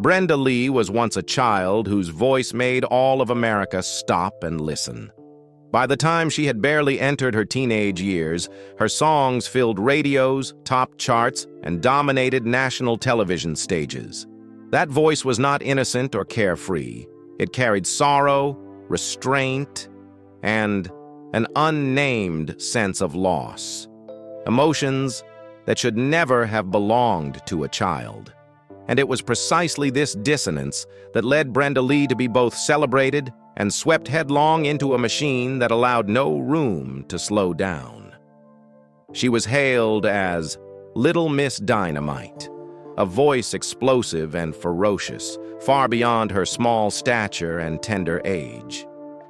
Brenda Lee was once a child whose voice made all of America stop and listen. By the time she had barely entered her teenage years, her songs filled radios, topped charts, and dominated national television stages. That voice was not innocent or carefree. It carried sorrow, restraint, and an unnamed sense of loss. Emotions that should never have belonged to a child. And it was precisely this dissonance that led Brenda Lee to be both celebrated and swept headlong into a machine that allowed no room to slow down. She was hailed as Little Miss Dynamite, a voice explosive and ferocious, far beyond her small stature and tender age.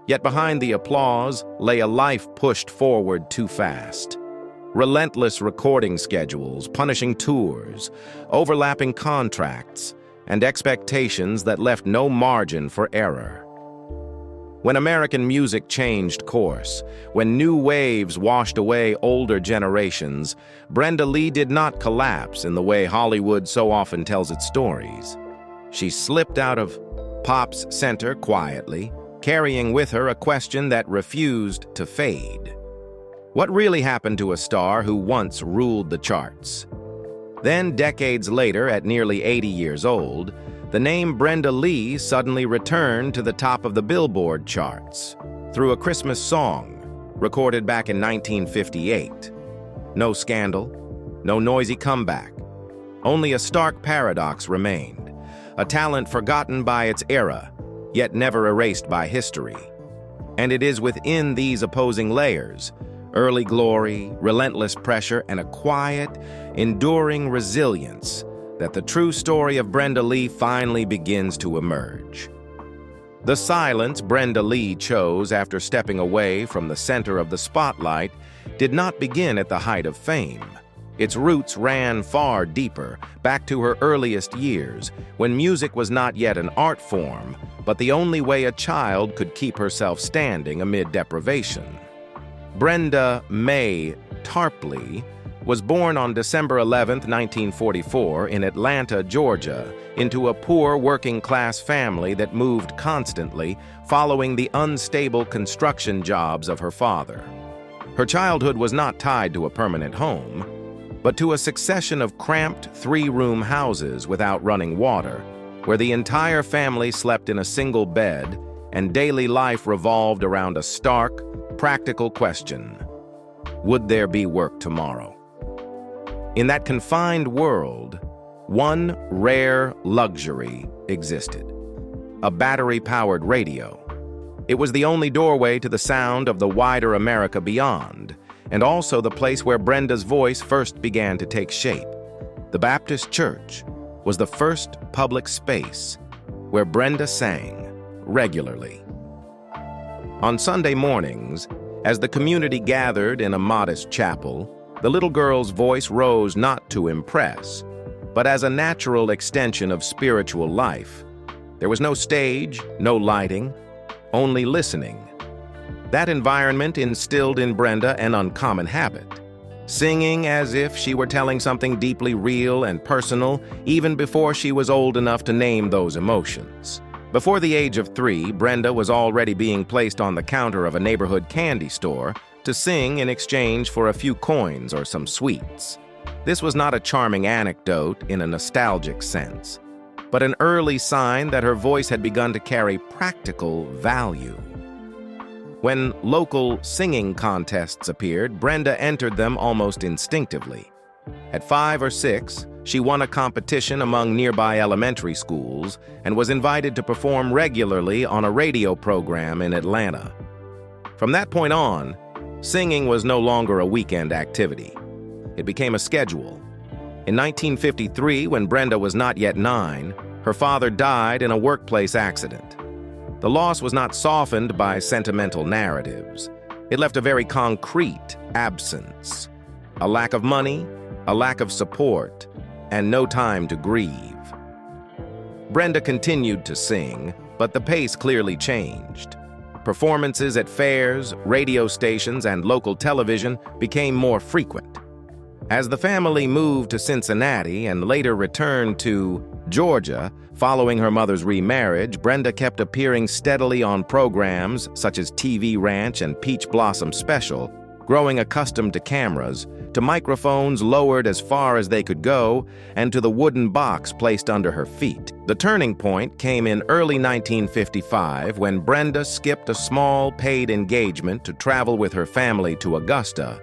Yet behind the applause lay a life pushed forward too fast. Relentless recording schedules, punishing tours, overlapping contracts, and expectations that left no margin for error. When American music changed course, when new waves washed away older generations, Brenda Lee did not collapse in the way Hollywood so often tells its stories. She slipped out of pop's center quietly, carrying with her a question that refused to fade. What really happened to a star who once ruled the charts? Then, decades later, at nearly 80 years old, the name Brenda Lee suddenly returned to the top of the Billboard charts through a Christmas song recorded back in 1958. No scandal, no noisy comeback. Only a stark paradox remained, a talent forgotten by its era, yet never erased by history. And it is within these opposing layers, early glory, relentless pressure, and a quiet, enduring resilience, that the true story of Brenda Lee finally begins to emerge. The silence Brenda Lee chose after stepping away from the center of the spotlight did not begin at the height of fame. Its roots ran far deeper, back to her earliest years, when music was not yet an art form, but the only way a child could keep herself standing amid deprivation. Brenda Mae Tarpley was born on December 11, 1944, in Atlanta, Georgia, into a poor working-class family that moved constantly, following the unstable construction jobs of her father. Her childhood was not tied to a permanent home, but to a succession of cramped three-room houses without running water, where the entire family slept in a single bed, and daily life revolved around a stark, practical question: would there be work tomorrow? In that confined world, one rare luxury existed: a battery-powered radio. It was the only doorway to the sound of the wider America beyond, and also the place where Brenda's voice first began to take shape. The Baptist Church was the first public space where Brenda sang regularly. On Sunday mornings, as the community gathered in a modest chapel, the little girl's voice rose not to impress, but as a natural extension of spiritual life. There was no stage, no lighting, only listening. That environment instilled in Brenda an uncommon habit: singing as if she were telling something deeply real and personal, even before she was old enough to name those emotions. Before the age of 3, Brenda was already being placed on the counter of a neighborhood candy store to sing in exchange for a few coins or some sweets. This was not a charming anecdote in a nostalgic sense, but an early sign that her voice had begun to carry practical value. When local singing contests appeared, Brenda entered them almost instinctively. At 5 or 6, she won a competition among nearby elementary schools and was invited to perform regularly on a radio program in Atlanta. From that point on, singing was no longer a weekend activity. It became a schedule. In 1953, when Brenda was not yet 9, her father died in a workplace accident. The loss was not softened by sentimental narratives. It left a very concrete absence: a lack of money, a lack of support, and no time to grieve. Brenda continued to sing, but the pace clearly changed. Performances at fairs, radio stations, and local television became more frequent. As the family moved to Cincinnati and later returned to Georgia, following her mother's remarriage, Brenda kept appearing steadily on programs such as TV Ranch and Peach Blossom Special, growing accustomed to cameras, to microphones lowered as far as they could go, and to the wooden box placed under her feet. The turning point came in early 1955 when Brenda skipped a small paid engagement to travel with her family to Augusta,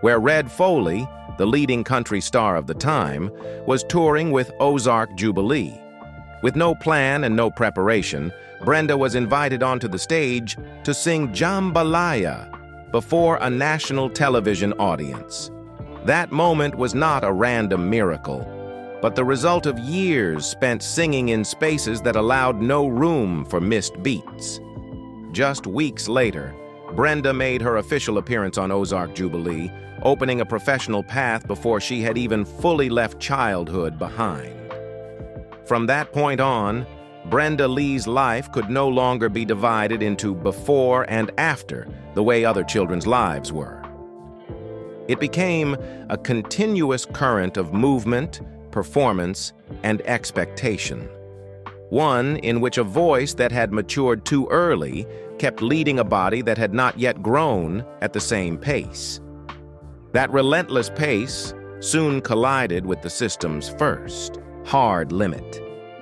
where Red Foley, the leading country star of the time, was touring with Ozark Jubilee. With no plan and no preparation, Brenda was invited onto the stage to sing Jambalaya before a national television audience. That moment was not a random miracle, but the result of years spent singing in spaces that allowed no room for missed beats. Just weeks later, Brenda made her official appearance on Ozark Jubilee, opening a professional path before she had even fully left childhood behind. From that point on, Brenda Lee's life could no longer be divided into before and after the way other children's lives were. It became a continuous current of movement, performance, and expectation. One in which a voice that had matured too early kept leading a body that had not yet grown at the same pace. That relentless pace soon collided with the system's first hard limit.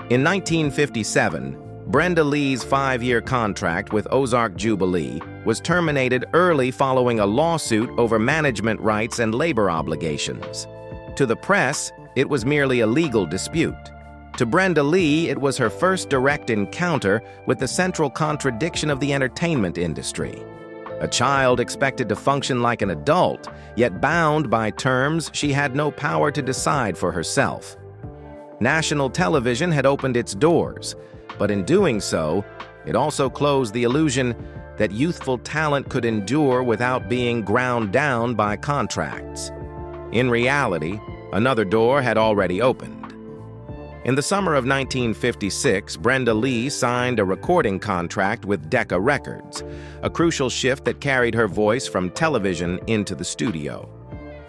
In 1957, Brenda Lee's 5-year contract with Ozark Jubilee was terminated early following a lawsuit over management rights and labor obligations. To the press, it was merely a legal dispute. To Brenda Lee, it was her first direct encounter with the central contradiction of the entertainment industry. A child expected to function like an adult, yet bound by terms she had no power to decide for herself. National television had opened its doors, but in doing so, it also closed the illusion that youthful talent could endure without being ground down by contracts. In reality, another door had already opened. In the summer of 1956, Brenda Lee signed a recording contract with Decca Records, a crucial shift that carried her voice from television into the studio.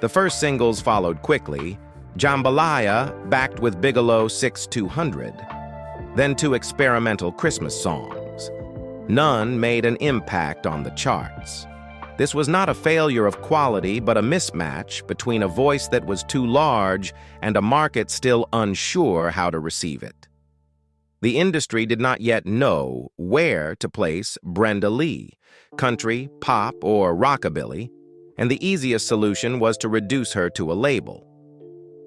The first singles followed quickly, Jambalaya backed with Bigelow 6200, then 2 experimental Christmas songs. None made an impact on the charts. This was not a failure of quality, but a mismatch between a voice that was too large and a market still unsure how to receive it. The industry did not yet know where to place Brenda Lee, country, pop, or rockabilly, and the easiest solution was to reduce her to a label.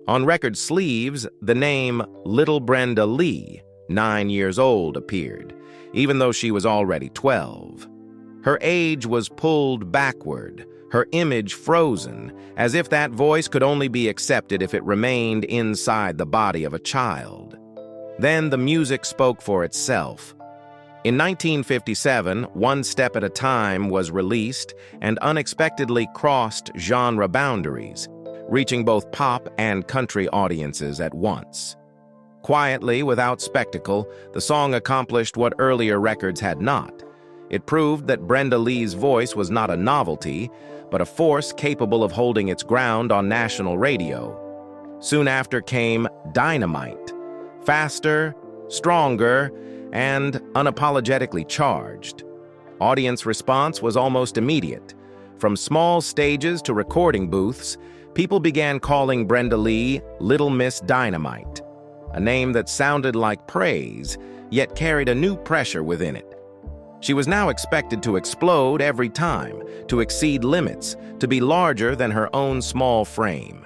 On record sleeves, the name Little Brenda Lee, 9 years old, appeared, even though she was already 12. Her age was pulled backward, her image frozen, as if that voice could only be accepted if it remained inside the body of a child. Then the music spoke for itself. In 1957, One Step at a Time was released and unexpectedly crossed genre boundaries, reaching both pop and country audiences at once. Quietly, without spectacle, the song accomplished what earlier records had not. It proved that Brenda Lee's voice was not a novelty, but a force capable of holding its ground on national radio. Soon after came Dynamite, faster, stronger, and unapologetically charged. Audience response was almost immediate. From small stages to recording booths, people began calling Brenda Lee Little Miss Dynamite, a name that sounded like praise, yet carried a new pressure within it. She was now expected to explode every time, to exceed limits, to be larger than her own small frame.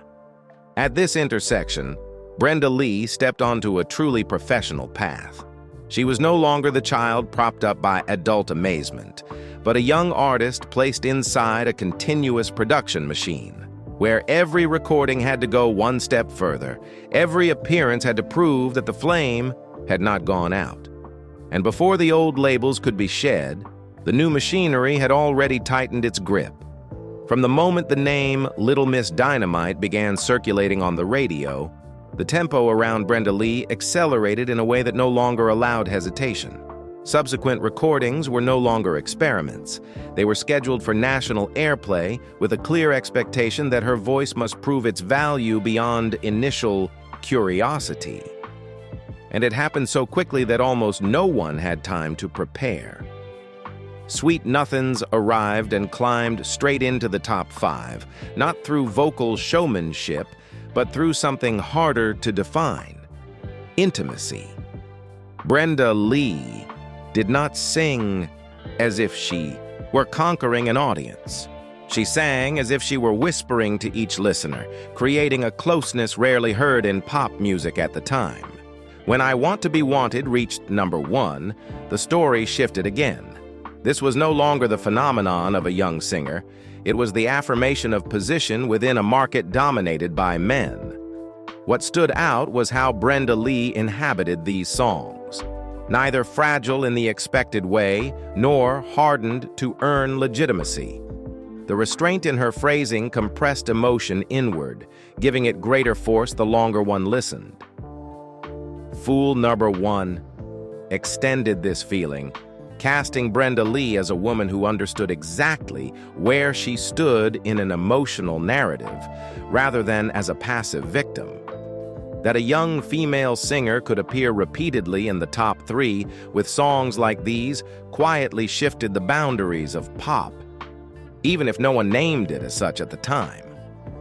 At this intersection, Brenda Lee stepped onto a truly professional path. She was no longer the child propped up by adult amazement, but a young artist placed inside a continuous production machine, where every recording had to go one step further, every appearance had to prove that the flame had not gone out. And before the old labels could be shed, the new machinery had already tightened its grip. From the moment the name Little Miss Dynamite began circulating on the radio, the tempo around Brenda Lee accelerated in a way that no longer allowed hesitation. Subsequent recordings were no longer experiments. They were scheduled for national airplay with a clear expectation that her voice must prove its value beyond initial curiosity. and it happened so quickly that almost no one had time to prepare. Sweet Nothings arrived and climbed straight into the top 5, not through vocal showmanship, but through something harder to define: intimacy. Brenda Lee did not sing as if she were conquering an audience. She sang as if she were whispering to each listener, creating a closeness rarely heard in pop music at the time. When I Want to Be Wanted reached number 1, the story shifted again. This was no longer the phenomenon of a young singer. It was the affirmation of position within a market dominated by men. What stood out was how Brenda Lee inhabited these songs. Neither fragile in the expected way, nor hardened to earn legitimacy. The restraint in her phrasing compressed emotion inward, giving it greater force the longer one listened. Fool Number 1 extended this feeling, casting Brenda Lee as a woman who understood exactly where she stood in an emotional narrative, rather than as a passive victim. That a young female singer could appear repeatedly in the top 3 with songs like these quietly shifted the boundaries of pop, even if no one named it as such at the time.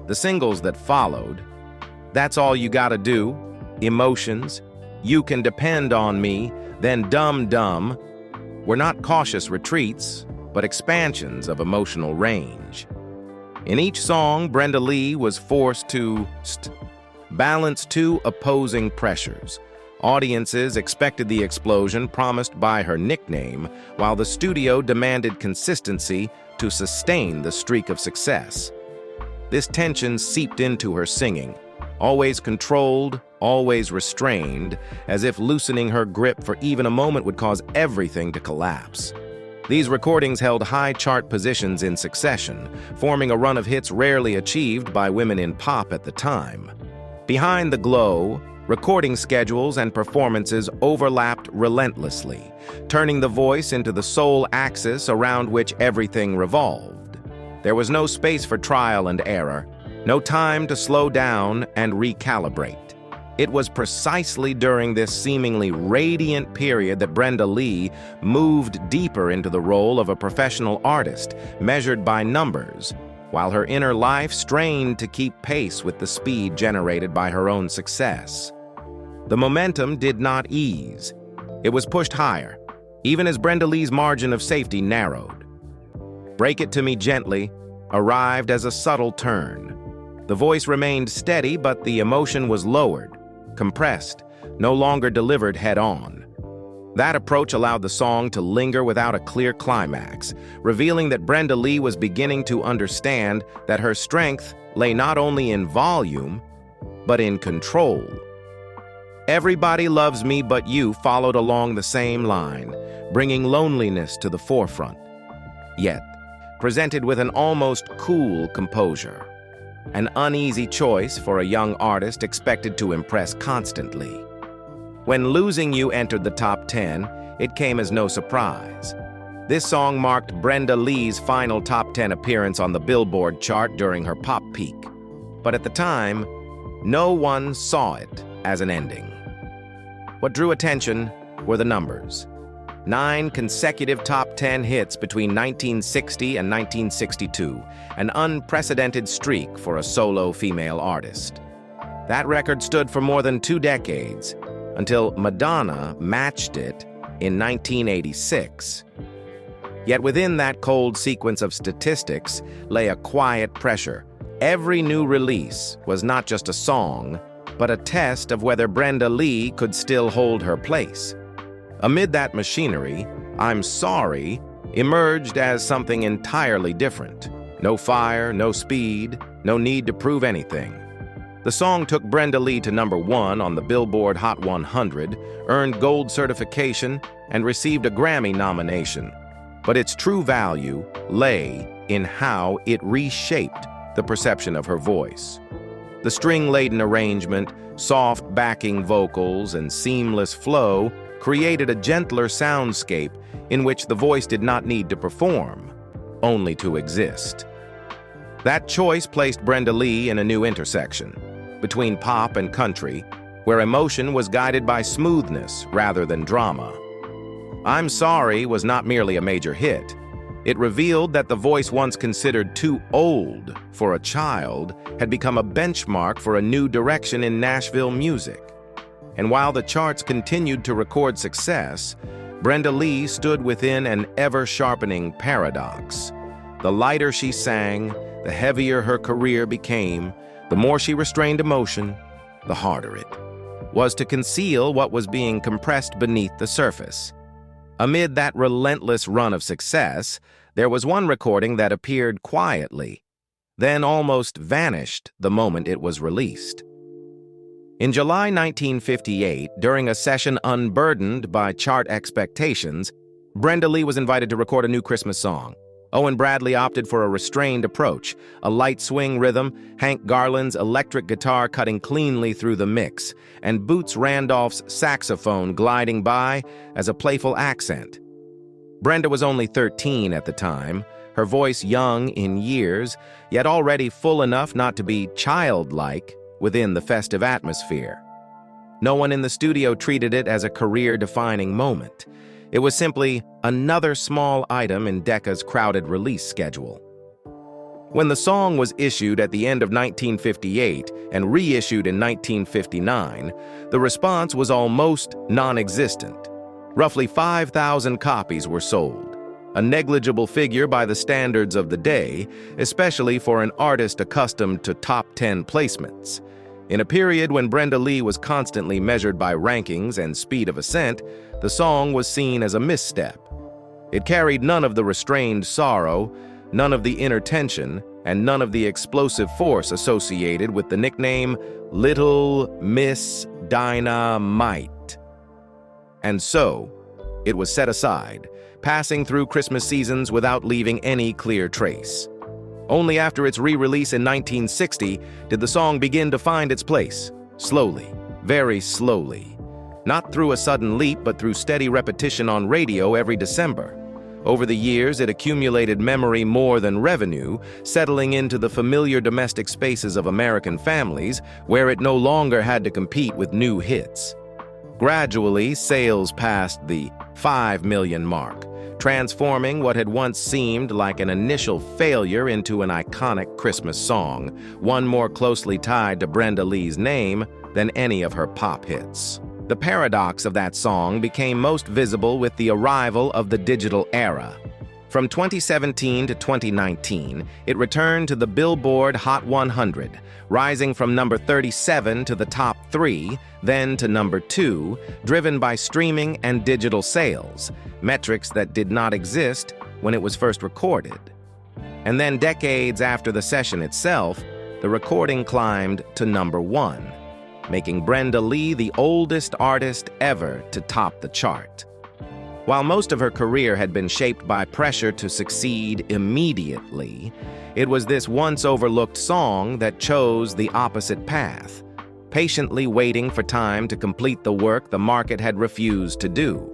The singles that followed, That's All You Gotta Do, Emotions, You Can Depend on Me, then Dum Dum, were not cautious retreats, but expansions of emotional range. In each song, Brenda Lee was forced to balance 2 opposing pressures. Audiences expected the explosion promised by her nickname, while the studio demanded consistency to sustain the streak of success. This tension seeped into her singing, always controlled, always restrained, as if loosening her grip for even a moment would cause everything to collapse. These recordings held high chart positions in succession, forming a run of hits rarely achieved by women in pop at the time. Behind the glow, recording schedules and performances overlapped relentlessly, turning the voice into the sole axis around which everything revolved. There was no space for trial and error, no time to slow down and recalibrate. It was precisely during this seemingly radiant period that Brenda Lee moved deeper into the role of a professional artist, measured by numbers, while her inner life strained to keep pace with the speed generated by her own success. The momentum did not ease. It was pushed higher, even as Brenda Lee's margin of safety narrowed. Break It to Me Gently arrived as a subtle turn. The voice remained steady, but the emotion was lowered, compressed, no longer delivered head-on. That approach allowed the song to linger without a clear climax, revealing that Brenda Lee was beginning to understand that her strength lay not only in volume, but in control. Everybody Loves Me But You followed along the same line, bringing loneliness to the forefront, yet presented with an almost cool composure. An uneasy choice for a young artist expected to impress constantly. When Losing You entered the top 10, it came as no surprise. This song marked Brenda Lee's final top 10 appearance on the Billboard chart during her pop peak. But at the time, no one saw it as an ending. What drew attention were the numbers. 9 consecutive top 10 hits between 1960 and 1962, an unprecedented streak for a solo female artist. That record stood for more than 2 decades, until Madonna matched it in 1986. Yet within that cold sequence of statistics lay a quiet pressure. Every new release was not just a song, but a test of whether Brenda Lee could still hold her place. Amid that machinery, I'm Sorry emerged as something entirely different. No fire, no speed, no need to prove anything. The song took Brenda Lee to number 1 on the Billboard Hot 100, earned gold certification, and received a Grammy nomination. But its true value lay in how it reshaped the perception of her voice. The string-laden arrangement, soft backing vocals, and seamless flow created a gentler soundscape in which the voice did not need to perform, only to exist. That choice placed Brenda Lee in a new intersection, between pop and country, where emotion was guided by smoothness rather than drama. I'm Sorry was not merely a major hit. It revealed that the voice once considered too old for a child had become a benchmark for a new direction in Nashville music. And while the charts continued to record success, Brenda Lee stood within an ever-sharpening paradox. The lighter she sang, the heavier her career became, the more she restrained emotion, the harder it was to conceal what was being compressed beneath the surface. Amid that relentless run of success, there was one recording that appeared quietly, then almost vanished the moment it was released. In July 1958, during a session unburdened by chart expectations, Brenda Lee was invited to record a new Christmas song. Owen Bradley opted for a restrained approach, a light swing rhythm, Hank Garland's electric guitar cutting cleanly through the mix, and Boots Randolph's saxophone gliding by as a playful accent. Brenda was only 13 at the time, her voice young in years, yet already full enough not to be childlike within the festive atmosphere. No one in the studio treated it as a career-defining moment. It was simply another small item in Decca's crowded release schedule. When the song was issued at the end of 1958 and reissued in 1959, the response was almost non-existent. Roughly 5,000 copies were sold, a negligible figure by the standards of the day, especially for an artist accustomed to top 10 placements. In a period when Brenda Lee was constantly measured by rankings and speed of ascent, the song was seen as a misstep. It carried none of the restrained sorrow, none of the inner tension, and none of the explosive force associated with the nickname Little Miss Dynamite. And so, it was set aside, passing through Christmas seasons without leaving any clear trace. Only after its re-release in 1960 did the song begin to find its place, slowly, very slowly. Not through a sudden leap, but through steady repetition on radio every December. Over the years, it accumulated memory more than revenue, settling into the familiar domestic spaces of American families, where it no longer had to compete with new hits. Gradually, sales passed the 5 million mark, transforming what had once seemed like an initial failure into an iconic Christmas song, one more closely tied to Brenda Lee's name than any of her pop hits. The paradox of that song became most visible with the arrival of the digital era. From 2017 to 2019, it returned to the Billboard Hot 100, rising from number 37 to the top 3, then to number 2, driven by streaming and digital sales, metrics that did not exist when it was first recorded. And then decades after the session itself, the recording climbed to number 1, making Brenda Lee the oldest artist ever to top the chart. While most of her career had been shaped by pressure to succeed immediately, it was this once overlooked song that chose the opposite path, patiently waiting for time to complete the work the market had refused to do.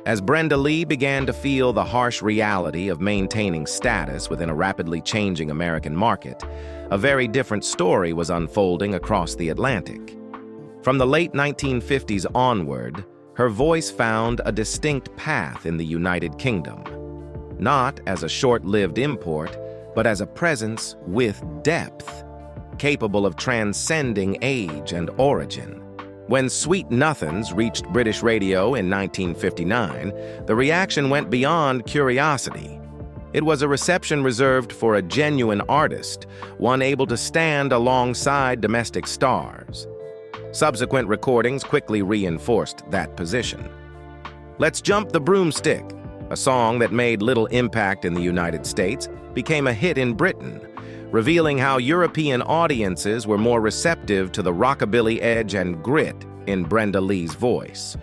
As Brenda Lee began to feel the harsh reality of maintaining status within a rapidly changing American market, a very different story was unfolding across the Atlantic. From the late 1950s onward, her voice found a distinct path in the United Kingdom, not as a short-lived import, but as a presence with depth, capable of transcending age and origin. When Sweet Nothings reached British radio in 1959, the reaction went beyond curiosity. It was a reception reserved for a genuine artist, one able to stand alongside domestic stars. Subsequent recordings quickly reinforced that position. Let's Jump the Broomstick, a song that made little impact in the United States, became a hit in Britain, revealing how European audiences were more receptive to the rockabilly edge and grit in Brenda Lee's voice.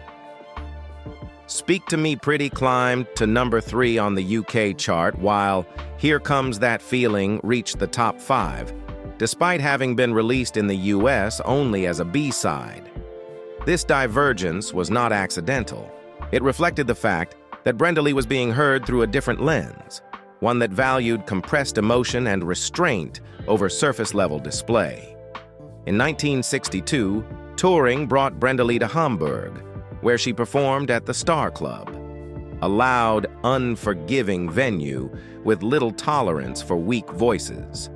Speak to Me Pretty climbed to number 3 on the UK chart, while Here Comes That Feeling reached the top 5, despite having been released in the US only as a B-side. This divergence was not accidental. It reflected the fact that Brenda Lee was being heard through a different lens, one that valued compressed emotion and restraint over surface-level display. In 1962, Touring brought Brenda Lee to Hamburg, where she performed at the Star Club, a loud, unforgiving venue with little tolerance for weak voices.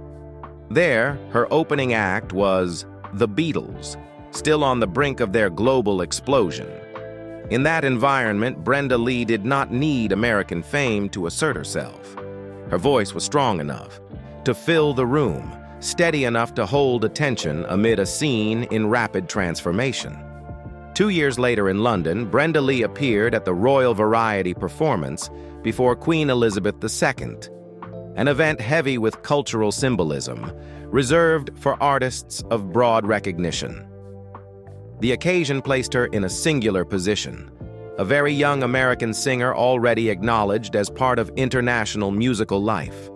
There, her opening act was the Beatles, still on the brink of their global explosion. In that environment, Brenda Lee did not need American fame to assert herself. Her voice was strong enough to fill the room, steady enough to hold attention amid a scene in rapid transformation. 2 years later in London, Brenda Lee appeared at the Royal Variety performance before Queen Elizabeth II, an event heavy with cultural symbolism, reserved for artists of broad recognition. The occasion placed her in a singular position, a very young American singer already acknowledged as part of international musical life.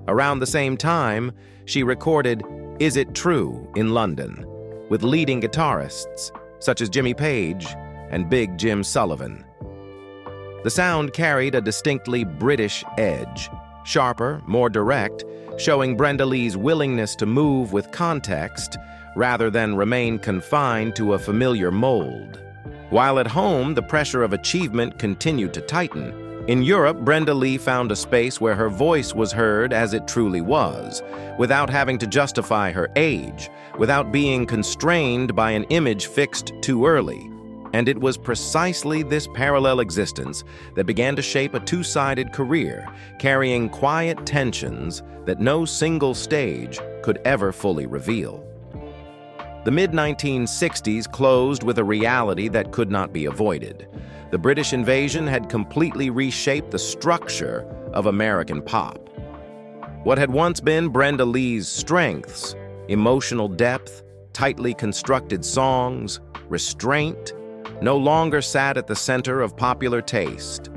Around the same time, she recorded Is It True in London, with leading guitarists such as Jimmy Page and Big Jim Sullivan. The sound carried a distinctly British edge, sharper, more direct, showing Brenda Lee's willingness to move with context rather than remain confined to a familiar mold. While at home, the pressure of achievement continued to tighten. In Europe, Brenda Lee found a space where her voice was heard as it truly was, without having to justify her age, without being constrained by an image fixed too early. And it was precisely this parallel existence that began to shape a two-sided career, carrying quiet tensions that no single stage could ever fully reveal. The mid-1960s closed with a reality that could not be avoided. The British invasion had completely reshaped the structure of American pop. What had once been Brenda Lee's strengths, emotional depth, tightly constructed songs, restraint, no longer sat at the center of popular taste.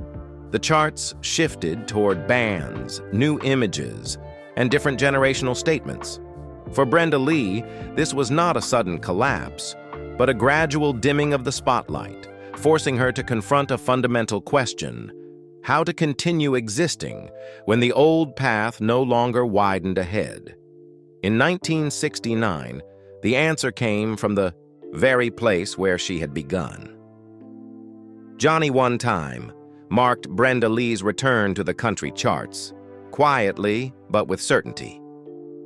The charts shifted toward bands, new images, and different generational statements. For Brenda Lee, this was not a sudden collapse, but a gradual dimming of the spotlight, forcing her to confront a fundamental question: how to continue existing when the old path no longer widened ahead. In 1969, the answer came from the very place where she had begun. Johnny One Time marked Brenda Lee's return to the country charts, quietly but with certainty.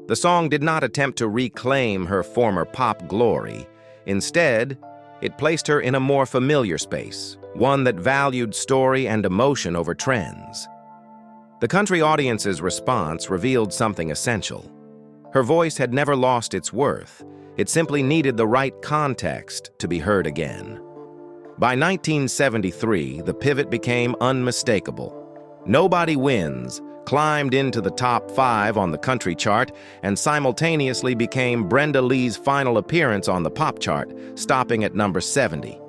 The song did not attempt to reclaim her former pop glory. Instead, it placed her in a more familiar space, one that valued story and emotion over trends. The country audience's response revealed something essential. Her voice had never lost its worth. It simply needed the right context to be heard again. By 1973, the pivot became unmistakable. Nobody Wins climbed into the top 5 on the country chart and simultaneously became Brenda Lee's final appearance on the pop chart, stopping at number 70.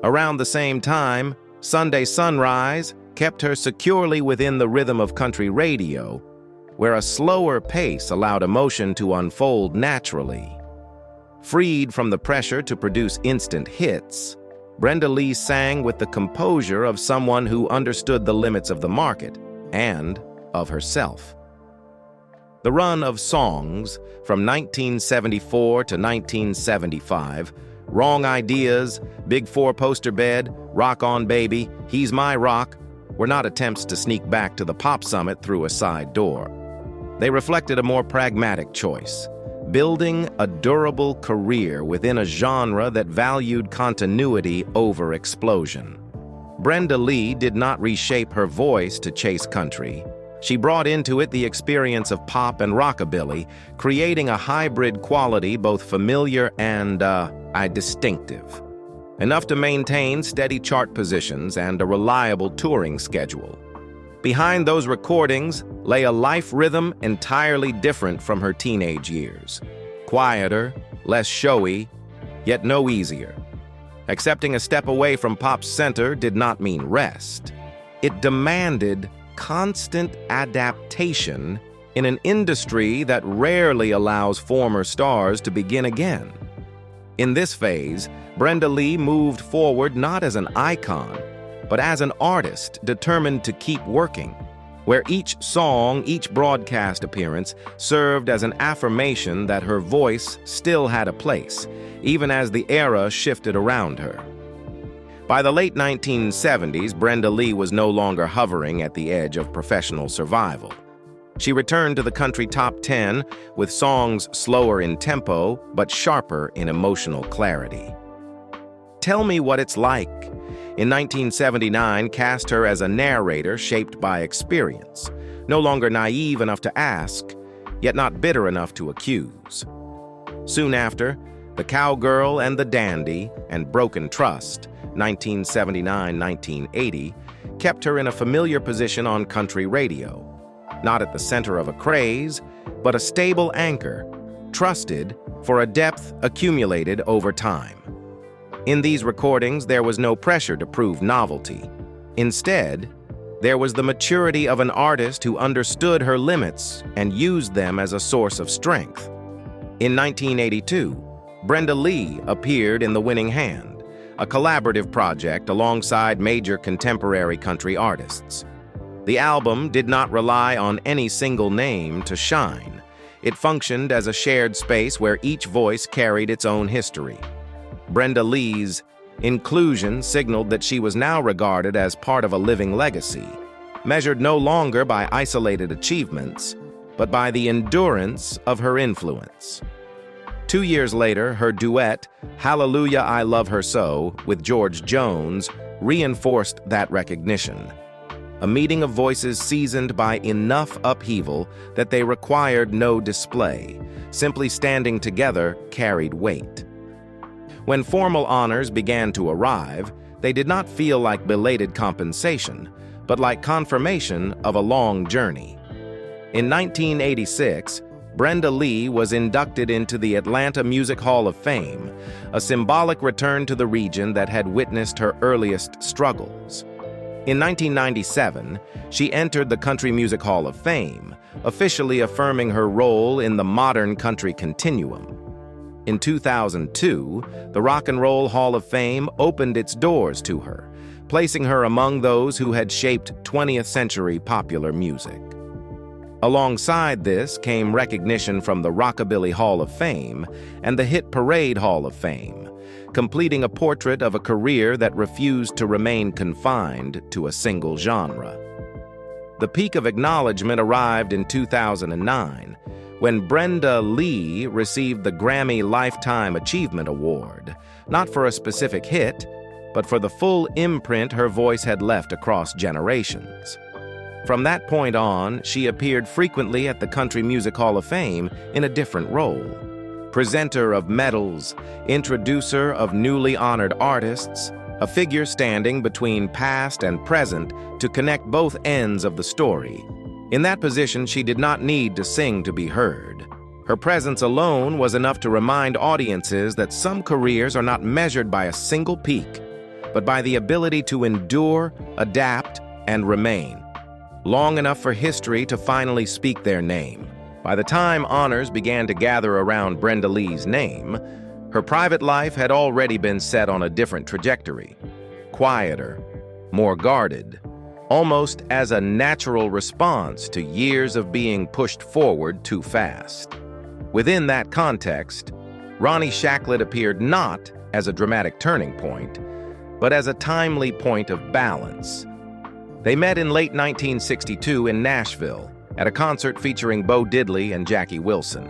Around the same time, Sunday Sunrise kept her securely within the rhythm of country radio, where a slower pace allowed emotion to unfold naturally. Freed from the pressure to produce instant hits, Brenda Lee sang with the composure of someone who understood the limits of the market and of herself. The run of songs from 1974 to 1975, Wrong Ideas, Big Four Poster Bed, Rock On Baby, He's My Rock, were not attempts to sneak back to the pop summit through a side door. They reflected a more pragmatic choice, building a durable career within a genre that valued continuity over explosion. Brenda Lee did not reshape her voice to chase country. She brought into it the experience of pop and rockabilly, creating a hybrid quality both familiar and, distinctive. Enough to maintain steady chart positions and a reliable touring schedule. Behind those recordings lay a life rhythm entirely different from her teenage years. Quieter, less showy, yet no easier. Accepting a step away from pop's center did not mean rest. It demanded constant adaptation in an industry that rarely allows former stars to begin again. In this phase, Brenda Lee moved forward not as an icon, but as an artist determined to keep working. where each song, each broadcast appearance served as an affirmation that her voice still had a place, even as the era shifted around her. By the late 1970s, Brenda Lee was no longer hovering at the edge of professional survival. She returned to the country top 10 with songs slower in tempo but sharper in emotional clarity. Tell Me What It's Like, in 1979, cast her as a narrator shaped by experience, no longer naive enough to ask, yet not bitter enough to accuse. Soon after, The Cowgirl and the Dandy and Broken Trust, 1979-1980, kept her in a familiar position on country radio, not at the center of a craze, but a stable anchor, trusted for a depth accumulated over time. In these recordings, there was no pressure to prove novelty. Instead, there was the maturity of an artist who understood her limits and used them as a source of strength. In 1982, Brenda Lee appeared in The Winning Hand, a collaborative project alongside major contemporary country artists. The album did not rely on any single name to shine. It functioned as a shared space where each voice carried its own history. Brenda Lee's inclusion signaled that she was now regarded as part of a living legacy, measured no longer by isolated achievements, but by the endurance of her influence. 2 years later, her duet, Hallelujah, I Love Her So, with George Jones, reinforced that recognition. A meeting of voices seasoned by enough upheaval that they required no display. Simply standing together carried weight. When formal honors began to arrive, they did not feel like belated compensation, but like confirmation of a long journey. In 1986, Brenda Lee was inducted into the Atlanta Music Hall of Fame, a symbolic return to the region that had witnessed her earliest struggles. In 1997, she entered the Country Music Hall of Fame, officially affirming her role in the modern country continuum. In 2002, the Rock and Roll Hall of Fame opened its doors to her, placing her among those who had shaped 20th century popular music. Alongside this came recognition from the Rockabilly Hall of Fame and the Hit Parade Hall of Fame, completing a portrait of a career that refused to remain confined to a single genre. The peak of acknowledgement arrived in 2009, when Brenda Lee received the Grammy Lifetime Achievement Award, not for a specific hit, but for the full imprint her voice had left across generations. From that point on, she appeared frequently at the Country Music Hall of Fame in a different role. Presenter of medals, introducer of newly honored artists, a figure standing between past and present to connect both ends of the story. In that position, she did not need to sing to be heard. Her presence alone was enough to remind audiences that some careers are not measured by a single peak, but by the ability to endure, adapt, and remain, long enough for history to finally speak their name. By the time honors began to gather around Brenda Lee's name, her private life had already been set on a different trajectory, quieter, more guarded, almost as a natural response to years of being pushed forward too fast. Within that context, Ronnie Shacklett appeared not as a dramatic turning point, but as a timely point of balance. They met in late 1962 in Nashville at a concert featuring Bo Diddley and Jackie Wilson.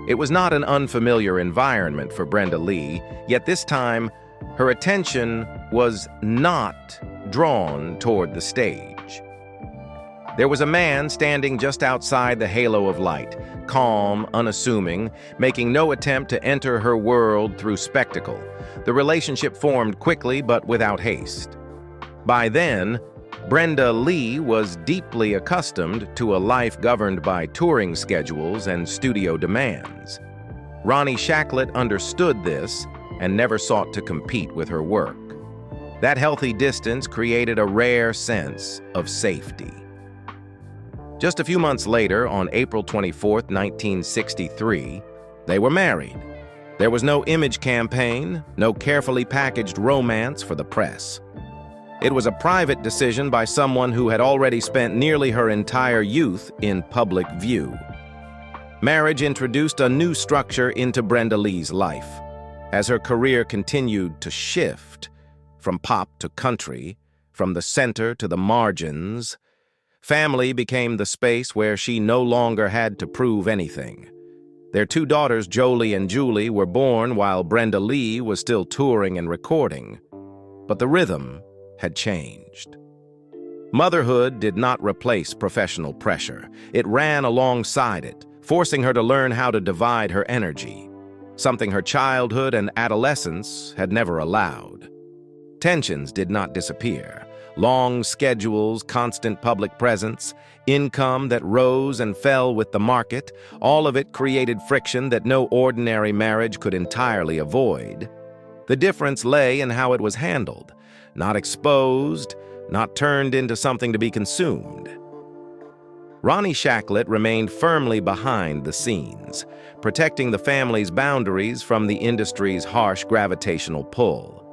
It was not an unfamiliar environment for Brenda Lee, yet this time, her attention was not drawn toward the stage. There was a man standing just outside the halo of light, calm, unassuming, making no attempt to enter her world through spectacle. The relationship formed quickly but without haste. By then, Brenda Lee was deeply accustomed to a life governed by touring schedules and studio demands. Ronnie Shacklett understood this and never sought to compete with her work. That healthy distance created a rare sense of safety. Just a few months later, on April 24, 1963, they were married. There was no image campaign, no carefully packaged romance for the press. It was a private decision by someone who had already spent nearly her entire youth in public view. Marriage introduced a new structure into Brenda Lee's life. As her career continued to shift, from pop to country, from the center to the margins, family became the space where she no longer had to prove anything. Their two daughters, Jolie and Julie, were born while Brenda Lee was still touring and recording. But the rhythm had changed. Motherhood did not replace professional pressure. It ran alongside it, forcing her to learn how to divide her energy, something her childhood and adolescence had never allowed. Tensions did not disappear. Long schedules, constant public presence, income that rose and fell with the market, all of it created friction that no ordinary marriage could entirely avoid. The difference lay in how it was handled, not exposed, not turned into something to be consumed. Ronnie Shacklet remained firmly behind the scenes, protecting the family's boundaries from the industry's harsh gravitational pull.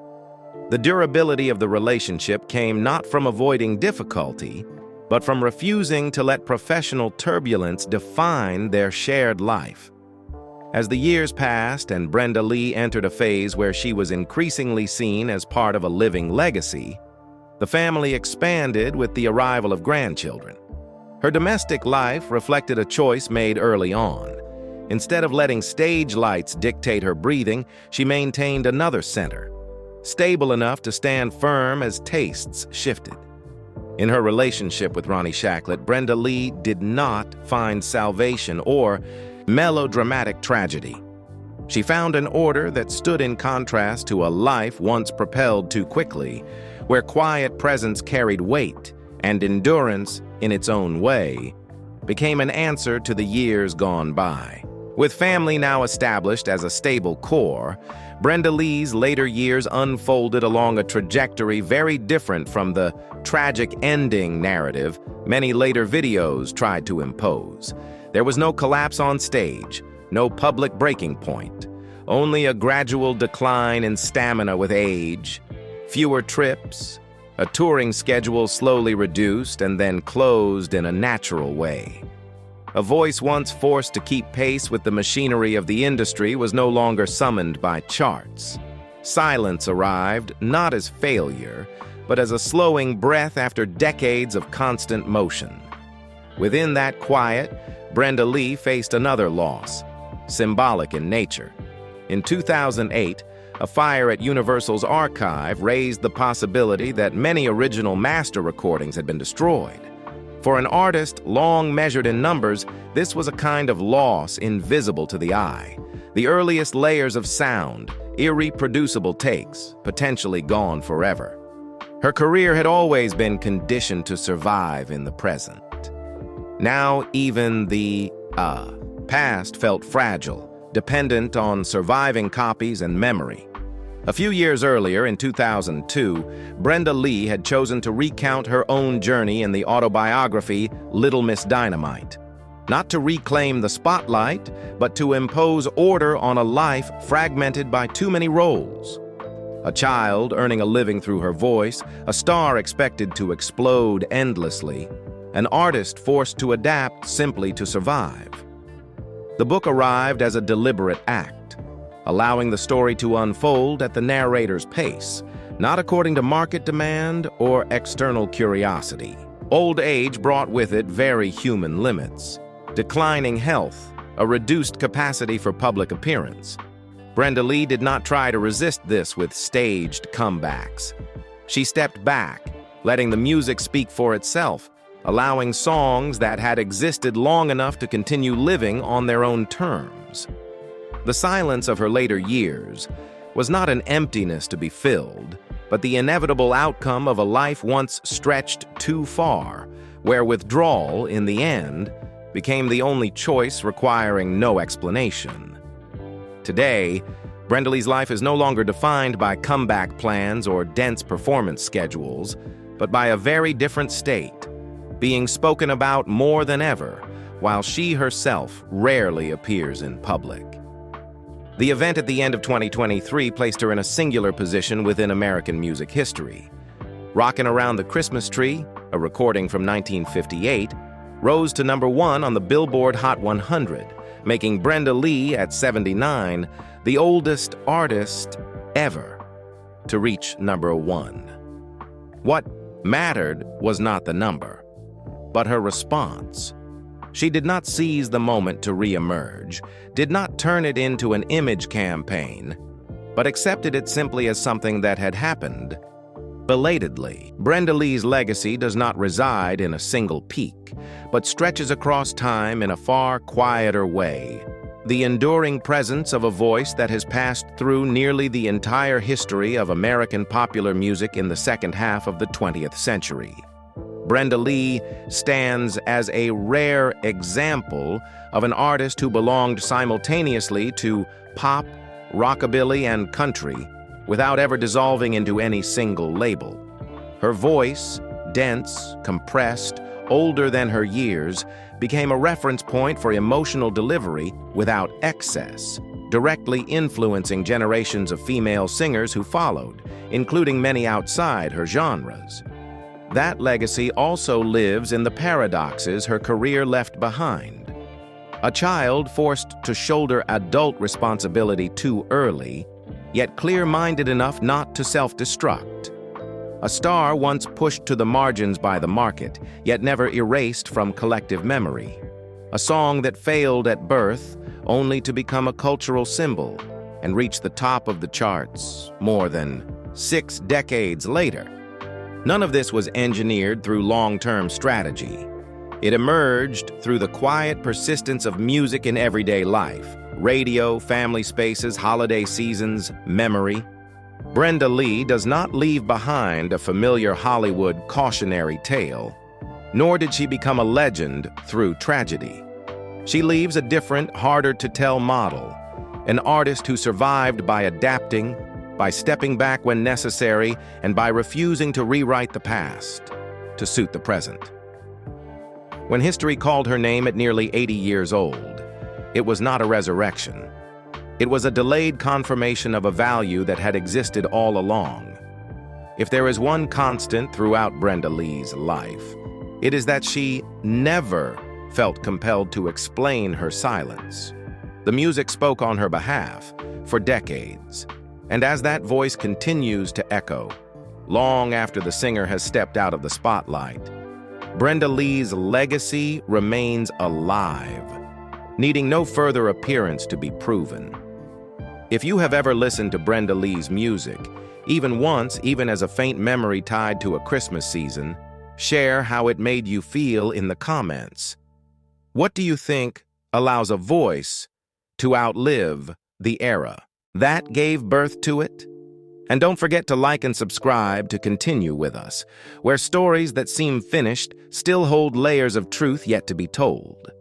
The durability of the relationship came not from avoiding difficulty, but from refusing to let professional turbulence define their shared life. As the years passed and Brenda Lee entered a phase where she was increasingly seen as part of a living legacy, the family expanded with the arrival of grandchildren. Her domestic life reflected a choice made early on. Instead of letting stage lights dictate her breathing, she maintained another center, stable enough to stand firm as tastes shifted. In her relationship with Ronnie Shacklet, Brenda Lee did not find salvation or melodramatic tragedy. She found an order that stood in contrast to a life once propelled too quickly, where quiet presence carried weight and endurance, in its own way, became an answer to the years gone by. With family now established as a stable core, Brenda Lee's later years unfolded along a trajectory very different from the tragic ending narrative many later videos tried to impose. There was no collapse on stage, no public breaking point, only a gradual decline in stamina with age, fewer trips, a touring schedule slowly reduced and then closed in a natural way. A voice once forced to keep pace with the machinery of the industry was no longer summoned by charts. Silence arrived not as failure, but as a slowing breath after decades of constant motion. Within that quiet, Brenda Lee faced another loss, symbolic in nature. In 2008, a fire at Universal's archive raised the possibility that many original master recordings had been destroyed. For an artist long measured in numbers, this was a kind of loss invisible to the eye. The earliest layers of sound, irreproducible takes, potentially gone forever. Her career had always been conditioned to survive in the present. Now even the past felt fragile, dependent on surviving copies and memory. A few years earlier, in 2002, Brenda Lee had chosen to recount her own journey in the autobiography Little Miss Dynamite. Not to reclaim the spotlight, but to impose order on a life fragmented by too many roles. A child earning a living through her voice, a star expected to explode endlessly, an artist forced to adapt simply to survive. The book arrived as a deliberate act, allowing the story to unfold at the narrator's pace, not according to market demand or external curiosity. Old age brought with it very human limits, declining health, a reduced capacity for public appearance. Brenda Lee did not try to resist this with staged comebacks. She stepped back, letting the music speak for itself, allowing songs that had existed long enough to continue living on their own terms. The silence of her later years was not an emptiness to be filled, but the inevitable outcome of a life once stretched too far, where withdrawal, in the end, became the only choice requiring no explanation. Today, Brenda Lee's life is no longer defined by comeback plans or dense performance schedules, but by a very different state, being spoken about more than ever, while she herself rarely appears in public. The event at the end of 2023 placed her in a singular position within American music history. Rockin' Around the Christmas Tree, a recording from 1958, rose to #1 on the Billboard Hot 100, making Brenda Lee, at 79, the oldest artist ever to reach #1. What mattered was not the number, but her response. She did not seize the moment to re-emerge, did not turn it into an image campaign, but accepted it simply as something that had happened. Belatedly, Brenda Lee's legacy does not reside in a single peak, but stretches across time in a far quieter way. The enduring presence of a voice that has passed through nearly the entire history of American popular music in the second half of the 20th century. Brenda Lee stands as a rare example of an artist who belonged simultaneously to pop, rockabilly, and country without ever dissolving into any single label. Her voice, dense, compressed, older than her years, became a reference point for emotional delivery without excess, directly influencing generations of female singers who followed, including many outside her genres. That legacy also lives in the paradoxes her career left behind. A child forced to shoulder adult responsibility too early, yet clear-minded enough not to self-destruct. A star once pushed to the margins by the market, yet never erased from collective memory. A song that failed at birth, only to become a cultural symbol and reach the top of the charts more than 6 decades later. None of this was engineered through long-term strategy. It emerged through the quiet persistence of music in everyday life: radio, family spaces, holiday seasons, memory. Brenda Lee does not leave behind a familiar Hollywood cautionary tale, nor did she become a legend through tragedy. She leaves a different, harder-to-tell model, an artist who survived by adapting, by stepping back when necessary, and by refusing to rewrite the past to suit the present. When history called her name at nearly 80 years old, it was not a resurrection. It was a delayed confirmation of a value that had existed all along. If there is one constant throughout Brenda Lee's life, it is that she never felt compelled to explain her silence. The music spoke on her behalf for decades. And as that voice continues to echo, long after the singer has stepped out of the spotlight, Brenda Lee's legacy remains alive, needing no further appearance to be proven. If you have ever listened to Brenda Lee's music, even once, even as a faint memory tied to a Christmas season, share how it made you feel in the comments. What do you think allows a voice to outlive the era that gave birth to it? And don't forget to like and subscribe to continue with us, where stories that seem finished still hold layers of truth yet to be told.